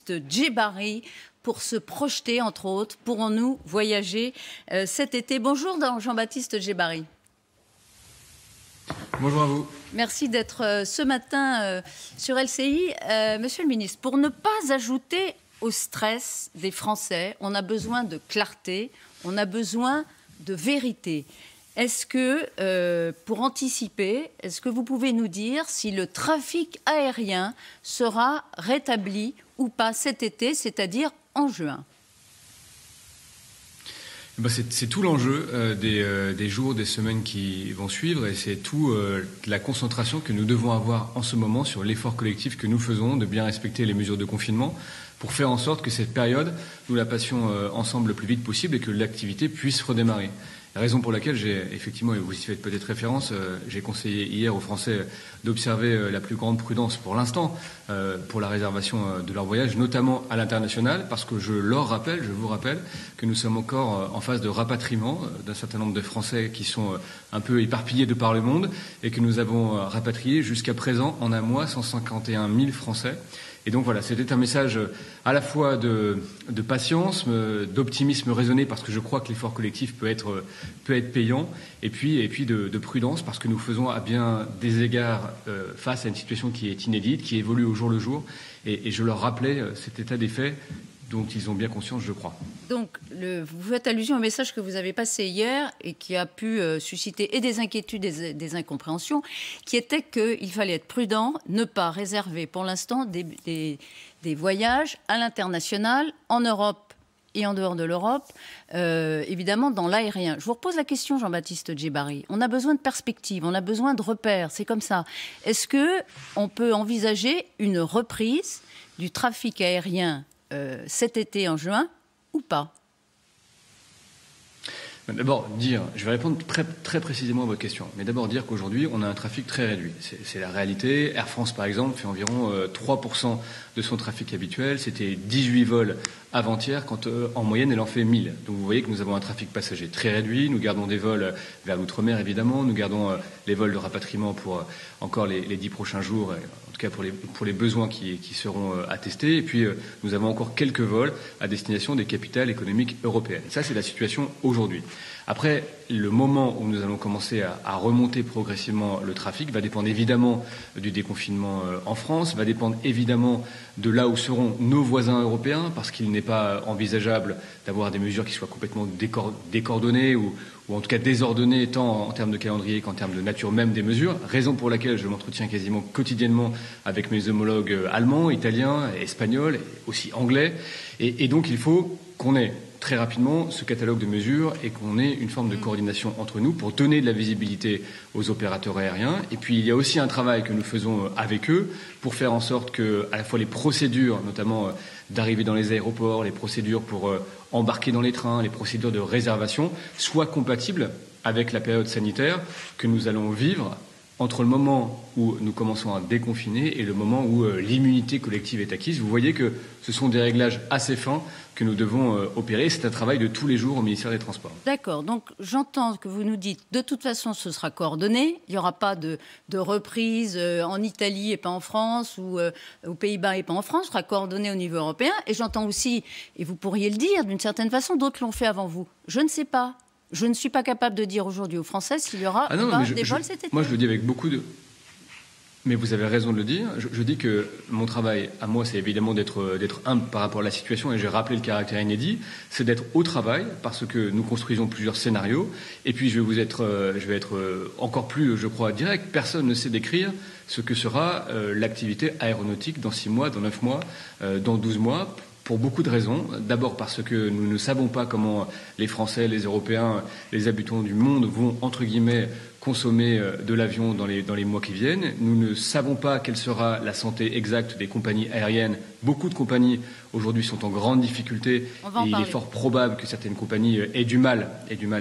Jean-Baptiste Djebari pour se projeter, entre autres. Pourrons-nous voyager cet été? Bonjour Jean-Baptiste Djebari. Bonjour à vous. Merci d'être ce matin sur LCI. Monsieur le ministre, pour ne pas ajouter au stress des Français, on a besoin de clarté, on a besoin de vérité. Est-ce que, pour anticiper, est-ce que vous pouvez nous dire si le trafic aérien sera rétabli ou pas cet été, c'est-à-dire en juin? C'est tout l'enjeu des jours, des semaines qui vont suivre, et c'est tout la concentration que nous devons avoir en ce moment sur l'effort collectif que nous faisons de bien respecter les mesures de confinement pour faire en sorte que cette période, nous la passions ensemble le plus vite possible et que l'activité puisse redémarrer. La raison pour laquelle j'ai effectivement, et vous y faites peut-être référence, j'ai conseillé hier aux Français d'observer la plus grande prudence pour l'instant pour la réservation de leur voyage, notamment à l'international, parce que je vous rappelle que nous sommes encore en phase de rapatriement d'un certain nombre de Français qui sont un peu éparpillés de par le monde et que nous avons rapatrié jusqu'à présent en un mois 151 000 Français. Et donc voilà, c'était un message à la fois de patience, d'optimisme raisonné, parce que je crois que l'effort collectif peut être payant, et puis de prudence, parce que nous faisons à bien des égards face à une situation qui est inédite, qui évolue au jour le jour, et je leur rappelais cet état des faits dont ils ont bien conscience, je crois. Donc, vous faites allusion au message que vous avez passé hier et qui a pu susciter et des inquiétudes et des incompréhensions, qui était qu'il fallait être prudent, ne pas réserver pour l'instant des voyages à l'international, en Europe et en dehors de l'Europe, évidemment dans l'aérien. Je vous repose la question, Jean-Baptiste Djebari. On a besoin de perspectives, on a besoin de repères, c'est comme ça. Est-ce qu'on peut envisager une reprise du trafic aérien cet été en juin ou pas? D'abord, je vais répondre très précisément à votre question, mais d'abord dire qu'aujourd'hui, on a un trafic très réduit. C'est la réalité. Air France, par exemple, fait environ 3% de son trafic habituel. C'était 18 vols avant-hier, quand en moyenne, elle en fait 1000. Donc vous voyez que nous avons un trafic passager très réduit. Nous gardons des vols vers l'outre-mer, évidemment. Nous gardons les vols de rapatriement pour encore les 10 prochains jours, en tout cas pour les besoins qui seront attestés. Et puis, nous avons encore quelques vols à destination des capitales économiques européennes. Ça, c'est la situation aujourd'hui. Après, le moment où nous allons commencer à remonter progressivement le trafic va dépendre évidemment du déconfinement en France, va dépendre évidemment de là où seront nos voisins européens, parce qu'il n'est pas envisageable d'avoir des mesures qui soient complètement décoordonnées ou en tout cas désordonnées, tant en termes de calendrier qu'en termes de nature même des mesures, raison pour laquelle je m'entretiens quasiment quotidiennement avec mes homologues allemands, italiens, espagnols, et aussi anglais, et donc il faut qu'on ait très rapidement ce catalogue de mesures et qu'on ait une forme de coordination entre nous pour donner de la visibilité aux opérateurs aériens. Et puis il y a aussi un travail que nous faisons avec eux pour faire en sorte que à la fois les procédures, notamment d'arrivée dans les aéroports, les procédures pour embarquer dans les trains, les procédures de réservation, soient compatibles avec la période sanitaire que nous allons vivre entre le moment où nous commençons à déconfiner et le moment où l'immunité collective est acquise. Vous voyez que ce sont des réglages assez fins que nous devons opérer. C'est un travail de tous les jours au ministère des Transports. D'accord. Donc, j'entends que vous nous dites, de toute façon, ce sera coordonné. Il n'y aura pas de reprise en Italie et pas en France, ou aux Pays-Bas et pas en France. Ce sera coordonné au niveau européen. Et j'entends aussi, et vous pourriez le dire d'une certaine façon, d'autres l'ont fait avant vous. Je ne sais pas. Je ne suis pas capable de dire aujourd'hui aux Français s'il y aura des vols cet été. Moi, je le dis avec beaucoup de... Mais vous avez raison de le dire. Je dis que mon travail, à moi, c'est évidemment d'être humble par rapport à la situation, et j'ai rappelé le caractère inédit, c'est d'être au travail, parce que nous construisons plusieurs scénarios. Et puis, je vais être encore plus, je crois, direct. Personne ne sait décrire ce que sera l'activité aéronautique dans 6 mois, dans 9 mois, dans 12 mois, pour beaucoup de raisons. D'abord parce que nous ne savons pas comment les Français, les Européens, les habitants du monde vont, entre guillemets, consommer de l'avion dans les mois qui viennent. Nous ne savons pas quelle sera la santé exacte des compagnies aériennes. Beaucoup de compagnies aujourd'hui sont en grande difficulté, et il est fort probable que certaines compagnies aient du mal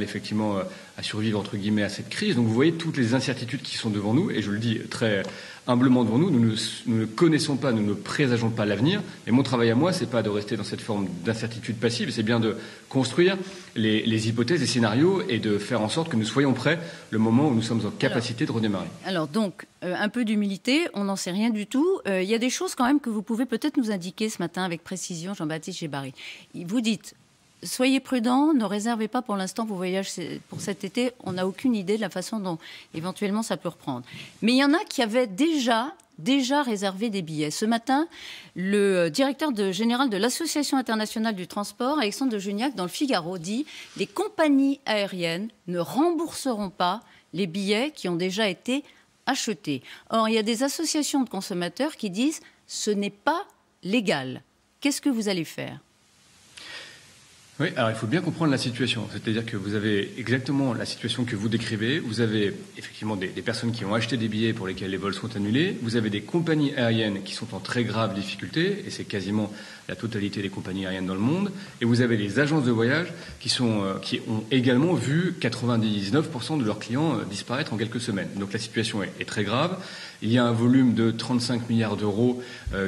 effectivement à survivre, entre guillemets, à cette crise. Donc vous voyez toutes les incertitudes qui sont devant nous, et je le dis très humblement devant nous, nous ne connaissons pas, nous ne présageons pas l'avenir. Et mon travail à moi, c'est pas de rester dans cette forme d'incertitude passive, c'est bien de construire les hypothèses, les scénarios, et de faire en sorte que nous soyons prêts le moment où nous sommes en capacité de redémarrer. Alors donc, un peu d'humilité, on n'en sait rien du tout. Il y a des choses quand même que vous pouvez peut-être nous indiquer ce matin avec précision, Jean-Baptiste Djebbari. Vous dites, soyez prudents, ne réservez pas pour l'instant vos voyages pour cet été. On n'a aucune idée de la façon dont éventuellement ça peut reprendre. Mais il y en a qui avaient déjà réservé des billets. Ce matin, le directeur général de l'Association internationale du transport, Alexandre de Juniac, dans le Figaro, dit « Les compagnies aériennes ne rembourseront pas les billets qui ont déjà été achetés ». Or, il y a des associations de consommateurs qui disent « Ce n'est pas légal ». Qu'est-ce que vous allez faire ? Oui, alors il faut bien comprendre la situation. C'est-à-dire que vous avez exactement la situation que vous décrivez. Vous avez effectivement des personnes qui ont acheté des billets pour lesquels les vols sont annulés. Vous avez des compagnies aériennes qui sont en très grave difficulté, et c'est quasiment la totalité des compagnies aériennes dans le monde. Et vous avez les agences de voyage qui ont également vu 99% de leurs clients disparaître en quelques semaines. Donc la situation est très grave. Il y a un volume de 35 milliards d'euros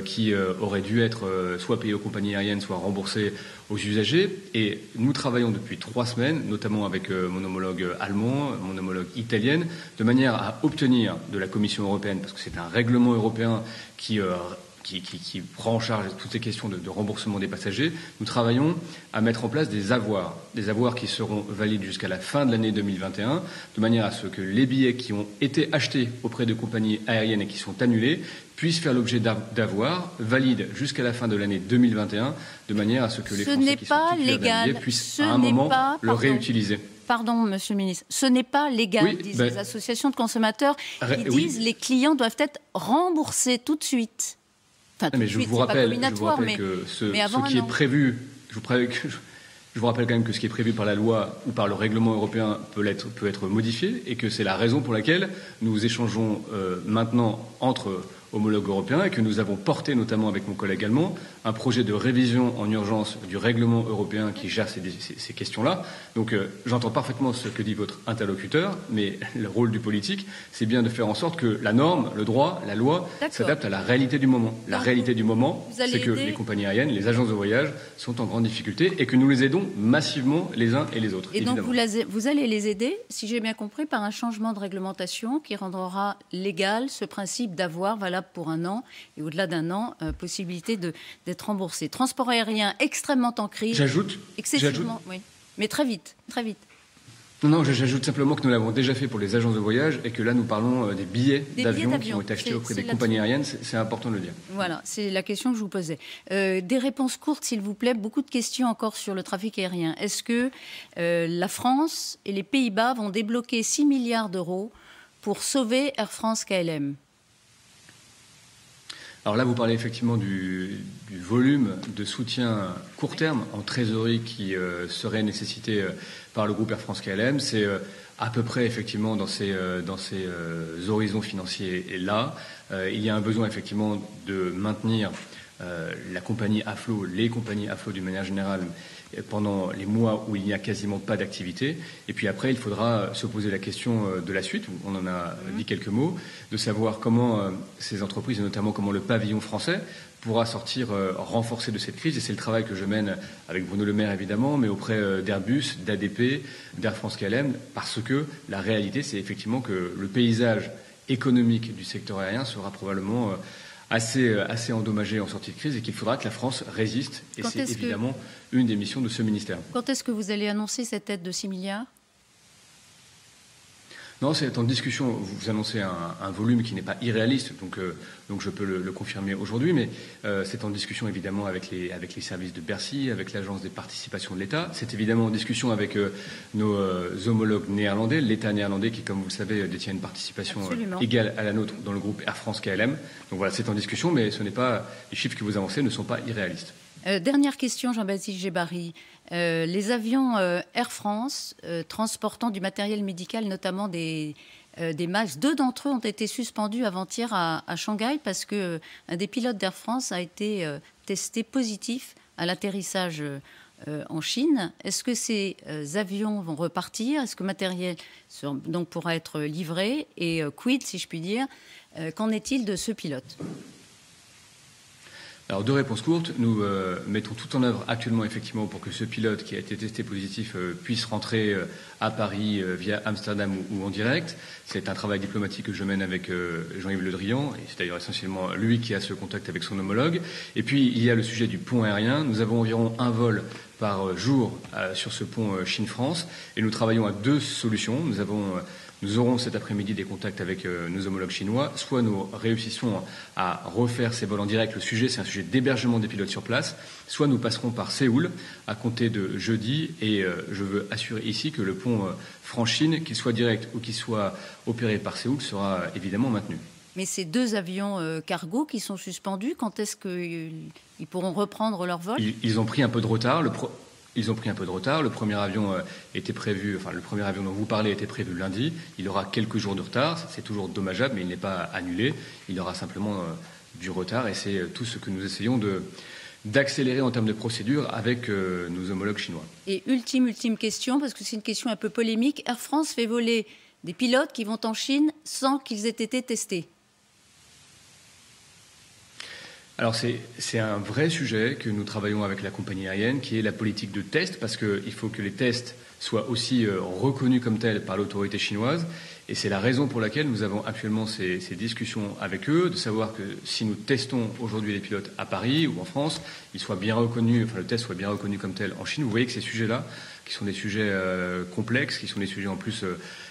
qui aurait dû être soit payé aux compagnies aériennes, soit remboursé aux usagers. Et nous travaillons depuis 3 semaines, notamment avec mon homologue allemand, mon homologue italienne, de manière à obtenir de la Commission européenne, parce que c'est un règlement européen qui prend en charge toutes ces questions de remboursement des passagers, nous travaillons à mettre en place des avoirs qui seront valides jusqu'à la fin de l'année 2021, de manière à ce que les billets qui ont été achetés auprès de compagnies aériennes et qui sont annulés puissent faire l'objet d'avoirs valides jusqu'à la fin de l'année 2021, de manière à ce que les Français qui sont titulaires d'un billet puissent à un moment le réutiliser. Pardon, Monsieur le Ministre, ce n'est pas légal, disent les associations de consommateurs qui disent les clients doivent être remboursés tout de suite. Enfin, mais je vous rappelle que ce qui est prévu, je vous rappelle quand même que ce qui est prévu par la loi ou par le règlement européen peut être modifié, et que c'est la raison pour laquelle nous échangeons maintenant entre homologues européens, et que nous avons porté, notamment avec mon collègue allemand, un projet de révision en urgence du règlement européen qui gère ces questions-là. Donc j'entends parfaitement ce que dit votre interlocuteur, mais le rôle du politique, c'est bien de faire en sorte que la norme, le droit, la loi s'adaptent à la réalité du moment. La réalité du moment, c'est que les compagnies aériennes, les agences de voyage sont en grande difficulté, et que nous les aidons massivement les uns et les autres. Et évidemment. Donc vous allez les aider, si j'ai bien compris, par un changement de réglementation qui rendra légal ce principe d'avoir valable pour 1 an, et au-delà d'1 an, possibilité d'être remboursé. Transport aérien extrêmement en crise. J'ajoute. Oui. Mais très vite, très vite. Non, j'ajoute simplement que nous l'avons déjà fait pour les agences de voyage, et que là nous parlons des billets d'avion qui ont été achetés auprès des compagnies aériennes. C'est important de le dire. Voilà, c'est la question que je vous posais. Des réponses courtes, s'il vous plaît. Beaucoup de questions encore sur le trafic aérien. Est-ce que la France et les Pays-Bas vont débloquer 6 milliards d'euros pour sauver Air France KLM ? Alors là, vous parlez effectivement du volume de soutien court terme en trésorerie qui serait nécessité par le groupe Air France KLM. C'est à peu près effectivement dans ces horizons financiers-là. Il y a un besoin effectivement de maintenir la compagnie à flot, les compagnies à flot d'une manière générale, pendant les mois où il n'y a quasiment pas d'activité. Et puis après, il faudra se poser la question de la suite, on en a dit quelques mots, de savoir comment ces entreprises, et notamment comment le pavillon français, pourra sortir renforcé de cette crise. Et c'est le travail que je mène avec Bruno Le Maire, évidemment, mais auprès d'Airbus, d'ADP, d'Air France KLM, parce que la réalité, c'est effectivement que le paysage économique du secteur aérien sera probablement assez endommagé en sortie de crise, et qu'il faudra que la France résiste. Et c'est évidemment une des missions de ce ministère. Quand est-ce que vous allez annoncer cette aide de 6 milliards ? Non, c'est en discussion. Vous annoncez un volume qui n'est pas irréaliste, donc je peux le confirmer aujourd'hui, mais c'est en discussion évidemment avec les services de Bercy, avec l'Agence des participations de l'État. C'est évidemment en discussion avec nos homologues néerlandais, l'État néerlandais qui, comme vous le savez, détient une participation égale à la nôtre dans le groupe Air France KLM. Donc voilà, c'est en discussion, mais les chiffres que vous avancez ne sont pas irréalistes. Dernière question, Jean-Baptiste Djebbari. Les avions Air France transportant du matériel médical, notamment des masques, 2 d'entre eux ont été suspendus avant-hier à Shanghai parce qu'un des pilotes d'Air France a été testé positif à l'atterrissage en Chine. Est-ce que ces avions vont repartir ? Est-ce que le matériel donc, pourra être livré ? Et quid, si je puis dire, qu'en est-il de ce pilote ? Alors, deux réponses courtes. Nous mettons tout en œuvre actuellement, effectivement, pour que ce pilote qui a été testé positif puisse rentrer à Paris via Amsterdam ou en direct. C'est un travail diplomatique que je mène avec Jean-Yves Le Drian, et c'est d'ailleurs essentiellement lui qui a ce contact avec son homologue. Et puis, il y a le sujet du pont aérien. Nous avons environ un vol par jour sur ce pont Chine-France, et nous travaillons à deux solutions. Nous aurons cet après-midi des contacts avec nos homologues chinois. Soit nous réussissons à refaire ces vols en direct. Le sujet, c'est un sujet d'hébergement des pilotes sur place. Soit nous passerons par Séoul à compter de jeudi. Et je veux assurer ici que le pont France-Chine, qu'il soit direct ou qu'il soit opéré par Séoul, sera évidemment maintenu. Mais ces deux avions cargo qui sont suspendus, quand est-ce qu'ils pourront reprendre leur vol? Ils ont pris un peu de retard. Ils ont pris un peu de retard. Le premier avion était prévu, enfin le premier avion dont vous parlez était prévu lundi. Il aura quelques jours de retard. C'est toujours dommageable, mais il n'est pas annulé. Il aura simplement du retard, et c'est tout ce que nous essayons d'accélérer en termes de procédure avec nos homologues chinois. Et ultime question, parce que c'est une question un peu polémique. Air France fait voler des pilotes qui vont en Chine sans qu'ils aient été testés. Alors c'est un vrai sujet que nous travaillons avec la compagnie aérienne, qui est la politique de test, parce qu'il faut que les tests soient aussi reconnus comme tels par l'autorité chinoise. Et c'est la raison pour laquelle nous avons actuellement ces discussions avec eux, de savoir que si nous testons aujourd'hui les pilotes à Paris ou en France, ils soient bien reconnus, enfin le test soit bien reconnu comme tel en Chine. Vous voyez que ces sujets-là, qui sont des sujets complexes, qui sont des sujets en plus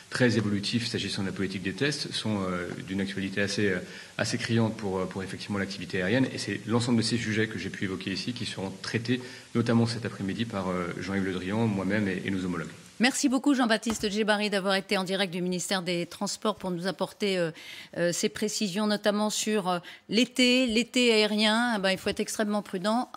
très évolutifs s'agissant de la politique des tests, sont d'une actualité assez criante pour effectivement l'activité aérienne. Et c'est l'ensemble de ces sujets que j'ai pu évoquer ici qui seront traités, notamment cet après-midi, par Jean-Yves Le Drian, moi-même et nos homologues. Merci beaucoup Jean-Baptiste Djebbari d'avoir été en direct du ministère des Transports pour nous apporter ces précisions, notamment sur l'été aérien. Il faut être extrêmement prudent.